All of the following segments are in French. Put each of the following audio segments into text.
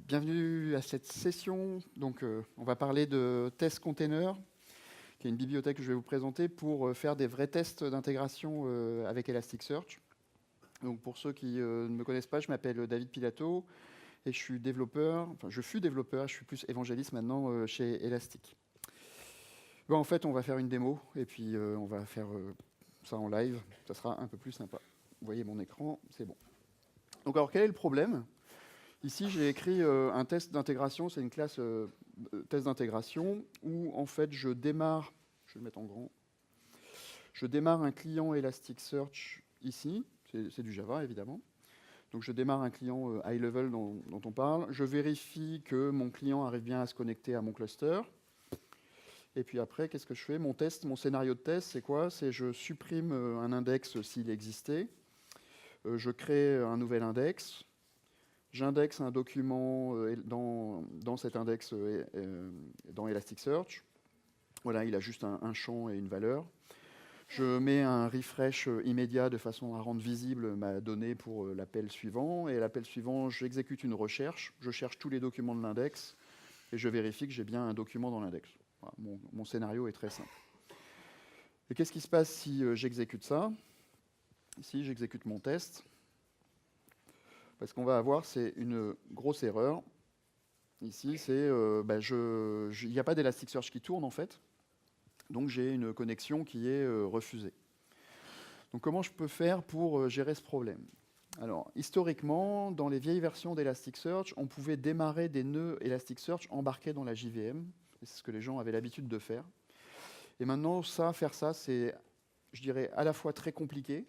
Bienvenue à cette session. Donc, on va parler de Test Container, qui est une bibliothèque que je vais vous présenter pour faire des vrais tests d'intégration avec Elasticsearch. Donc, pour ceux qui ne me connaissent pas, je m'appelle David Pilato et je suis développeur, je fus développeur, je suis plus évangéliste maintenant chez Elastic. Bon, en fait, on va faire une démo et puis on va faire ça en live. Ça sera un peu plus sympa. Vous voyez mon écran, c'est bon. Donc, alors, quel est le problème ? Ici, j'ai écrit un test d'intégration, c'est une classe test d'intégration, où en fait je démarre, je vais le mettre en grand, je démarre un client Elasticsearch ici, c'est du Java évidemment. Donc je démarre un client high level dont on parle, je vérifie que mon client arrive bien à se connecter à mon cluster. Et puis après, qu'est-ce que je fais ? Mon test, mon scénario de test, c'est quoi ? C'est je supprime un index s'il existait, je crée un nouvel index. J'indexe un document dans cet index dans Elasticsearch. Voilà, il a juste un champ et une valeur. Je mets un refresh immédiat de façon à rendre visible ma donnée pour l'appel suivant. Et l'appel suivant, j'exécute une recherche. Je cherche tous les documents de l'index et je vérifie que j'ai bien un document dans l'index. Voilà, mon scénario est très simple. Et qu'est-ce qui se passe si j'exécute ça ? Ici, j'exécute mon test. Parce qu'on va avoir, c'est une grosse erreur. Ici, c'est il n'y a pas d'Elasticsearch qui tourne en fait. Donc j'ai une connexion qui est refusée. Donc comment je peux faire pour gérer ce problème ? Alors, historiquement, dans les vieilles versions d'Elasticsearch, on pouvait démarrer des nœuds Elasticsearch embarqués dans la JVM. C'est ce que les gens avaient l'habitude de faire. Et maintenant, faire ça, c'est, je dirais, à la fois très compliqué.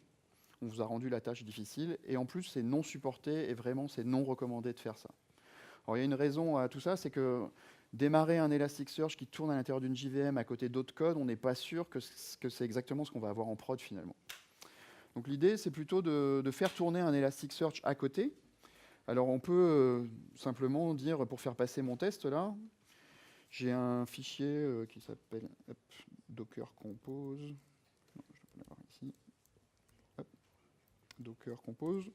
On vous a rendu la tâche difficile. Et en plus, c'est non supporté et vraiment, c'est non recommandé de faire ça. Alors, il y a une raison à tout ça, c'est que démarrer un Elasticsearch qui tourne à l'intérieur d'une JVM à côté d'autres codes, on n'est pas sûr que c'est exactement ce qu'on va avoir en prod finalement. Donc l'idée, c'est plutôt de faire tourner un Elasticsearch à côté. Alors on peut simplement dire, pour faire passer mon test là, j'ai un fichier qui s'appelle Docker Compose. Non, je peux l'avoir ici. Hop, Docker Compose.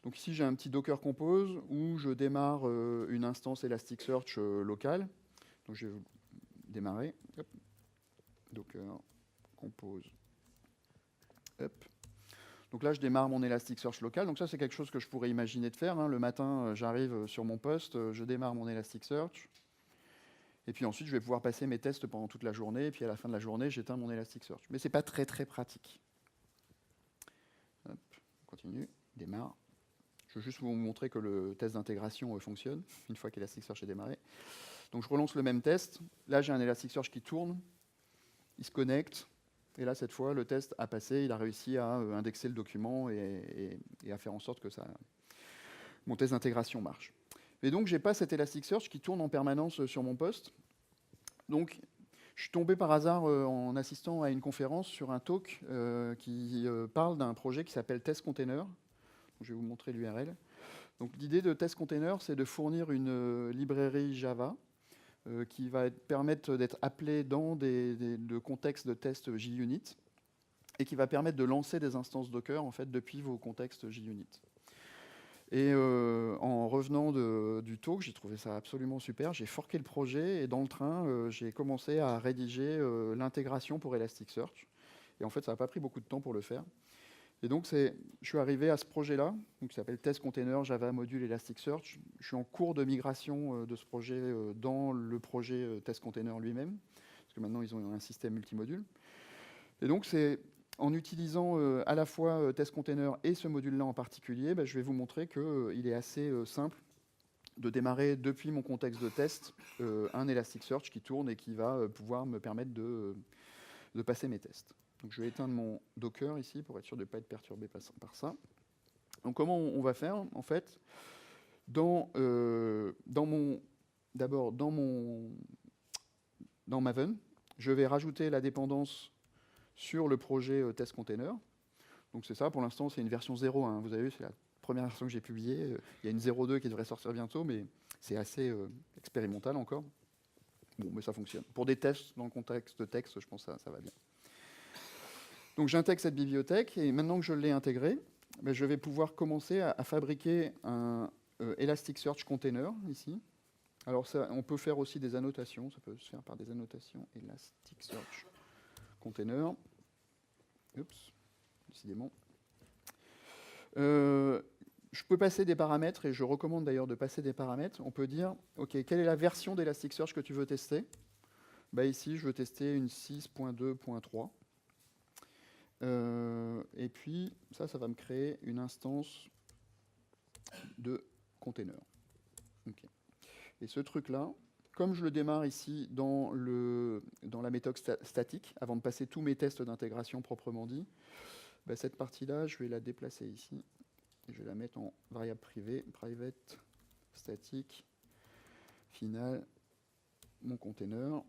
Donc ici, j'ai un petit Docker Compose où je démarre une instance Elasticsearch locale. Donc je vais démarrer. Hop. Docker Compose. Hop. Donc là, je démarre mon Elasticsearch local. Donc ça, c'est quelque chose que je pourrais imaginer de faire. Le matin, j'arrive sur mon poste, je démarre mon Elasticsearch. Et puis ensuite, je vais pouvoir passer mes tests pendant toute la journée. Et puis à la fin de la journée, j'éteins mon Elasticsearch. Mais ce n'est pas très, très pratique. Hop. On continue. Démarre. Je veux juste vous montrer que le test d'intégration fonctionne, une fois qu'Elasticsearch est démarré. Donc je relance le même test. Là, j'ai un Elasticsearch qui tourne. Il se connecte. Et là, cette fois, le test a passé. Il a réussi à indexer le document et à faire en sorte que mon test d'intégration marche. Et donc, je n'ai pas cet Elasticsearch qui tourne en permanence sur mon poste. Donc, je suis tombé par hasard en assistant à une conférence sur un talk qui parle d'un projet qui s'appelle Test Container. Je vais vous montrer l'URL. Donc l'idée de Test Container, c'est de fournir une librairie Java qui va permettre d'être appelée dans de contextes de test JUnit et qui va permettre de lancer des instances Docker en fait, depuis vos contextes JUnit. Et en revenant du talk, j'ai trouvé ça absolument super. J'ai forké le projet et dans le train, j'ai commencé à rédiger l'intégration pour Elasticsearch. Et en fait, ça n'a pas pris beaucoup de temps pour le faire. Et donc, je suis arrivé à ce projet-là, qui s'appelle Test Container Java Module Elasticsearch. Je suis en cours de migration de ce projet dans le projet Test Container lui-même, parce que maintenant, ils ont un système multimodule. Et donc, c'est en utilisant à la fois Test Container et ce module-là en particulier, je vais vous montrer qu'il est assez simple de démarrer depuis mon contexte de test un Elasticsearch qui tourne et qui va pouvoir me permettre de passer mes tests. Donc je vais éteindre mon Docker ici pour être sûr de ne pas être perturbé par ça. Donc comment on va faire en fait dans Maven, je vais rajouter la dépendance sur le projet Test Container. Donc c'est ça, pour l'instant c'est une version 0.1. Vous avez vu, c'est la première version que j'ai publiée. Il y a une 0.2 qui devrait sortir bientôt, mais c'est assez expérimental encore. Bon, mais ça fonctionne. Pour des tests dans le contexte de texte, je pense que ça va bien. Donc j'intègre cette bibliothèque et maintenant que je l'ai intégrée, je vais pouvoir commencer à fabriquer un Elasticsearch Container, ici. Alors, ça, on peut faire aussi des annotations. Ça peut se faire par des annotations Elasticsearch Container. Oups, décidément. Je peux passer des paramètres, et je recommande d'ailleurs de passer des paramètres. On peut dire, OK, quelle est la version d'Elasticsearch que tu veux tester? Ici, je veux tester une 6.2.3. Et puis, ça va me créer une instance de container. Okay. Et ce truc-là, comme je le démarre ici dans la méthode statique, avant de passer tous mes tests d'intégration proprement dit, cette partie-là, je vais la déplacer ici. Et je vais la mettre en variable privée, private, statique, final, mon container.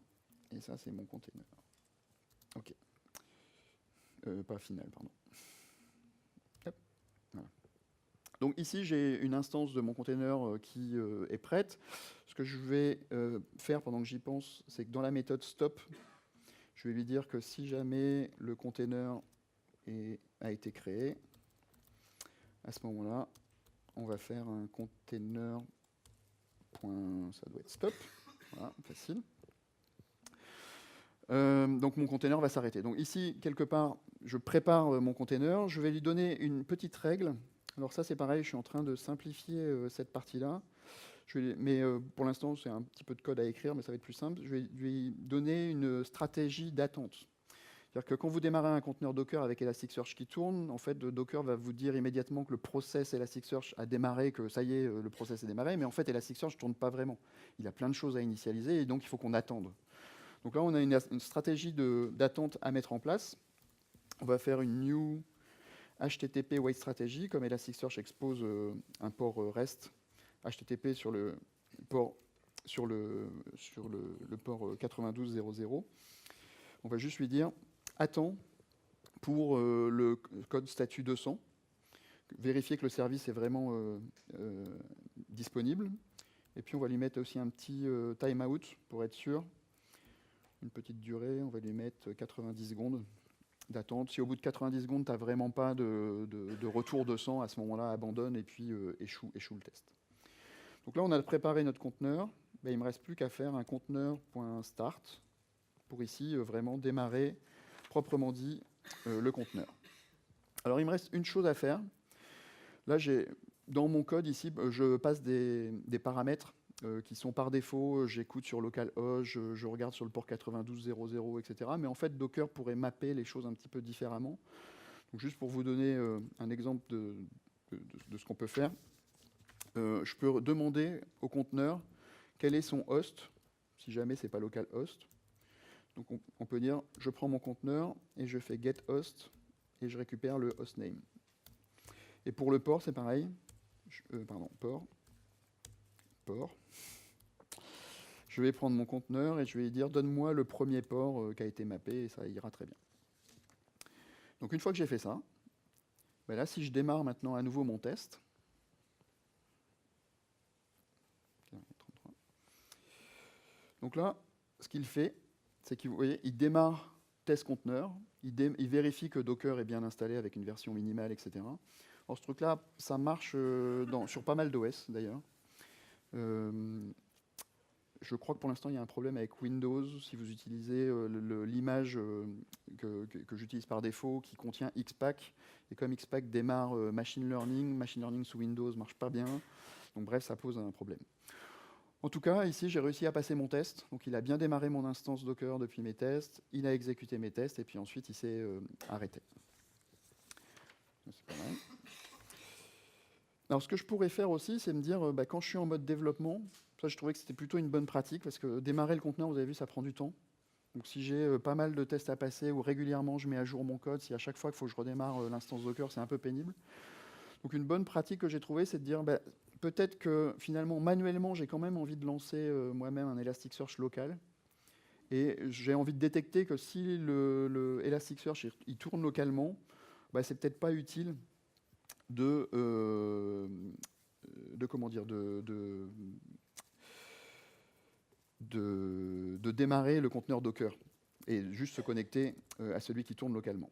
Et ça, c'est mon container. OK. Pas final, pardon. Hop, voilà. Donc ici, j'ai une instance de mon container qui est prête. Ce que je vais faire pendant que j'y pense, c'est que dans la méthode stop, je vais lui dire que si jamais le container a été créé, à ce moment-là, on va faire un container. Ça doit être stop. Voilà, facile. Donc mon container va s'arrêter. Donc ici, quelque part, je prépare mon container. Je vais lui donner une petite règle. Alors ça, c'est pareil, je suis en train de simplifier cette partie-là. Mais pour l'instant, c'est un petit peu de code à écrire, mais ça va être plus simple. Je vais lui donner une stratégie d'attente. C'est-à-dire que quand vous démarrez un conteneur Docker avec Elasticsearch qui tourne, en fait, Docker va vous dire immédiatement que le process Elasticsearch a démarré, que ça y est, le process est démarré, mais en fait, Elasticsearch ne tourne pas vraiment. Il a plein de choses à initialiser, et donc il faut qu'on attende. Donc là, on a une stratégie d'attente à mettre en place. On va faire une new HTTP wait strategy, comme Elasticsearch expose un port REST HTTP sur le port 92.0.0. On va juste lui dire attends pour le code statut 200, vérifier que le service est vraiment disponible. Et puis on va lui mettre aussi un petit timeout pour être sûr. Une petite durée, on va lui mettre 90 secondes d'attente. Si au bout de 90 secondes, tu n'as vraiment pas de retour de 100, à ce moment-là, abandonne et puis échoue le test. Donc là, on a préparé notre conteneur. Il ne me reste plus qu'à faire un conteneur.start pour ici vraiment démarrer proprement dit le conteneur. Alors, il me reste une chose à faire. Là, dans mon code ici, je passe des paramètres qui sont par défaut, j'écoute sur localhost, je regarde sur le port 92.0.0, etc. Mais en fait, Docker pourrait mapper les choses un petit peu différemment. Donc, juste pour vous donner un exemple de ce qu'on peut faire, je peux demander au conteneur quel est son host, si jamais ce n'est pas localhost. Donc, on peut dire, je prends mon conteneur et je fais get host et je récupère le hostname. Et pour le port, c'est pareil. Port. Je vais prendre mon conteneur et je vais lui dire donne-moi le premier port qui a été mappé et ça ira très bien. Donc une fois que j'ai fait ça, là si je démarre maintenant à nouveau mon test, donc là, ce qu'il fait, c'est qu'il il démarre test conteneur, il vérifie que Docker est bien installé avec une version minimale, etc. Alors ce truc-là, ça marche sur pas mal d'OS d'ailleurs. Je crois que pour l'instant, il y a un problème avec Windows. Si vous utilisez l'image que j'utilise par défaut, qui contient XPack, et comme XPack démarre machine learning sous Windows ne marche pas bien. Donc bref, ça pose un problème. En tout cas, ici, j'ai réussi à passer mon test. Donc il a bien démarré mon instance Docker depuis mes tests. Il a exécuté mes tests, et puis ensuite, il s'est arrêté. C'est pas mal. Alors, ce que je pourrais faire aussi, c'est me dire, quand je suis en mode développement, ça, je trouvais que c'était plutôt une bonne pratique, parce que démarrer le conteneur, vous avez vu, ça prend du temps. Donc, si j'ai pas mal de tests à passer, ou régulièrement, je mets à jour mon code, si à chaque fois qu'il faut que je redémarre l'instance Docker, c'est un peu pénible. Donc, une bonne pratique que j'ai trouvée, c'est de dire, peut-être que, finalement, manuellement, j'ai quand même envie de lancer moi-même un Elasticsearch local. Et j'ai envie de détecter que si le Elasticsearch, il tourne localement, c'est peut-être pas utile de démarrer le conteneur Docker et juste se connecter à celui qui tourne localement.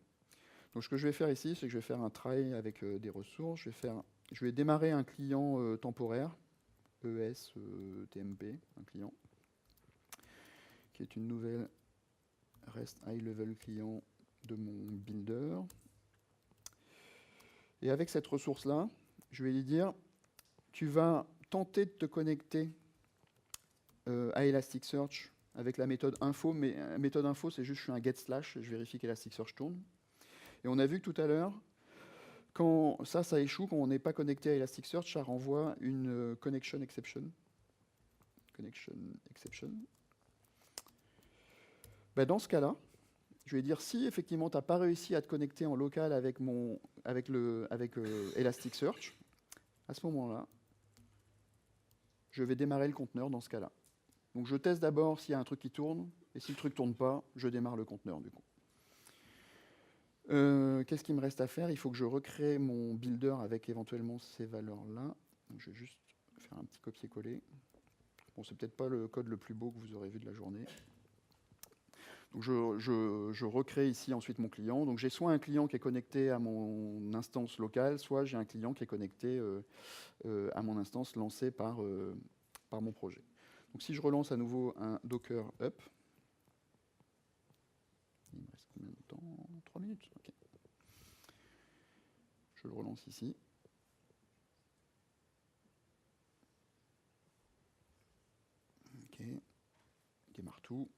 Donc ce que je vais faire ici, c'est que je vais faire un try avec des ressources. Je vais faire je vais démarrer un client temporaire, TMP, un client, qui est une nouvelle REST High Level client de mon builder. Et avec cette ressource-là, je vais lui dire, tu vas tenter de te connecter à Elasticsearch avec la méthode info, mais la méthode info, c'est juste je fais un get slash, je vérifie qu'Elasticsearch tourne. Et on a vu que tout à l'heure, quand ça échoue, quand on n'est pas connecté à Elasticsearch, ça renvoie une connection exception. Connection exception. Ben dans ce cas-là, je vais dire si effectivement tu n'as pas réussi à te connecter en local avec Elasticsearch, à ce moment-là, je vais démarrer le conteneur dans ce cas-là. Donc je teste d'abord s'il y a un truc qui tourne, et si le truc ne tourne pas, je démarre le conteneur du coup. Qu'est-ce qu'il me reste à faire? Il faut que je recrée mon builder avec éventuellement ces valeurs-là. Je vais juste faire un petit copier-coller. Bon, c'est peut-être pas le code le plus beau que vous aurez vu de la journée. Donc je recrée ici ensuite mon client. Donc j'ai soit un client qui est connecté à mon instance locale, soit j'ai un client qui est connecté à mon instance lancée par mon projet. Donc si je relance à nouveau un Docker up, il me reste combien de temps? 3 minutes. Okay. Je le relance ici. Ok. Démarre tout.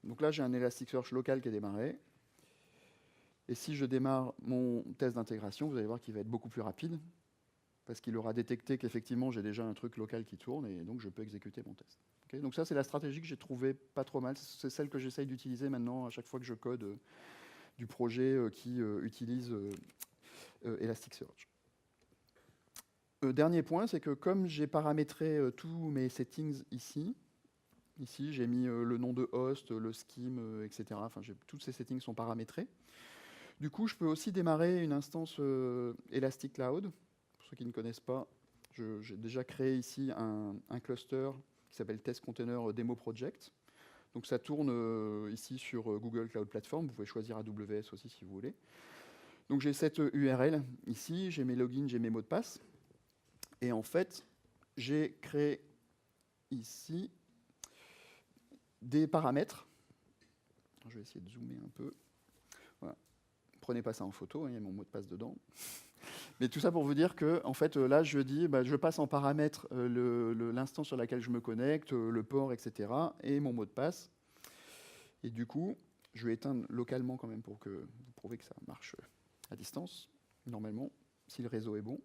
Donc là, j'ai un Elasticsearch local qui est démarré. Et si je démarre mon test d'intégration, vous allez voir qu'il va être beaucoup plus rapide, parce qu'il aura détecté qu'effectivement, j'ai déjà un truc local qui tourne, et donc je peux exécuter mon test. Okay, donc ça, c'est la stratégie que j'ai trouvée pas trop mal. C'est celle que j'essaye d'utiliser maintenant à chaque fois que je code du projet qui utilise Elasticsearch. Dernier point, c'est que comme j'ai paramétré tous mes settings ici, j'ai mis le nom de host, le scheme, etc. Enfin, tous ces settings sont paramétrés. Du coup, je peux aussi démarrer une instance Elastic Cloud. Pour ceux qui ne connaissent pas, j'ai déjà créé ici un cluster qui s'appelle Test Container Demo Project. Donc ça tourne ici sur Google Cloud Platform. Vous pouvez choisir AWS aussi si vous voulez. Donc j'ai cette URL ici, j'ai mes logins, j'ai mes mots de passe. Et en fait, j'ai créé ici des paramètres. Je vais essayer de zoomer un peu. Voilà. Prenez pas ça en photo, hein, il y a mon mot de passe dedans. Mais tout ça pour vous dire que, en fait, là, je dis, je passe en paramètre l'instance sur laquelle je me connecte, le port, etc., et mon mot de passe. Et du coup, je vais éteindre localement quand même pour prouver que ça marche à distance, normalement, si le réseau est bon.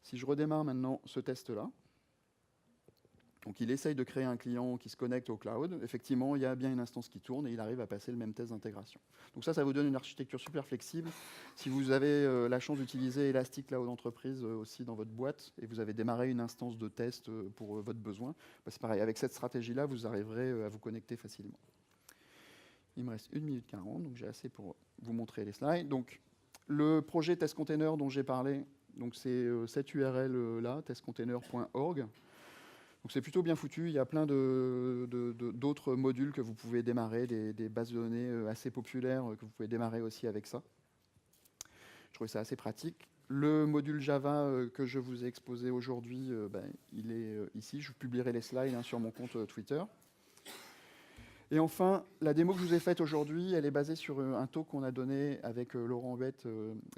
Si je redémarre maintenant ce test-là, donc il essaye de créer un client qui se connecte au cloud. Effectivement, il y a bien une instance qui tourne et il arrive à passer le même test d'intégration. Donc ça vous donne une architecture super flexible. Si vous avez la chance d'utiliser Elastic Cloud Entreprise aussi dans votre boîte et vous avez démarré une instance de test pour votre besoin, c'est pareil. Avec cette stratégie-là, vous arriverez à vous connecter facilement. Il me reste 1 minute 40, donc j'ai assez pour vous montrer les slides. Donc le projet Test Container dont j'ai parlé, donc c'est cette URL-là, testcontainer.org. Donc c'est plutôt bien foutu, il y a plein d'autres modules que vous pouvez démarrer, des bases de données assez populaires que vous pouvez démarrer aussi avec ça. Je trouve ça assez pratique. Le module Java que je vous ai exposé aujourd'hui, il est ici. Je publierai les slides sur mon compte Twitter. Et enfin, la démo que je vous ai faite aujourd'hui, elle est basée sur un talk qu'on a donné avec Laurent Huette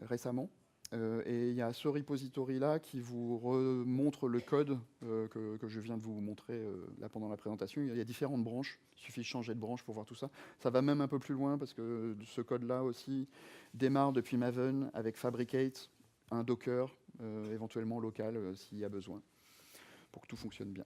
récemment. Et il y a ce repository-là qui vous remontre le code que je viens de vous montrer là pendant la présentation. Il y a différentes branches, il suffit de changer de branche pour voir tout ça. Ça va même un peu plus loin parce que ce code-là aussi démarre depuis Maven avec Fabricate, un Docker, éventuellement local s'il y a besoin, pour que tout fonctionne bien.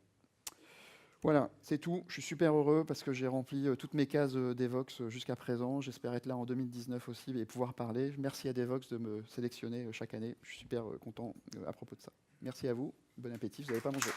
Voilà, c'est tout. Je suis super heureux parce que j'ai rempli toutes mes cases Devoxx jusqu'à présent. J'espère être là en 2019 aussi et pouvoir parler. Merci à Devoxx de me sélectionner chaque année. Je suis super content à propos de ça. Merci à vous. Bon appétit, vous n'avez pas mangé.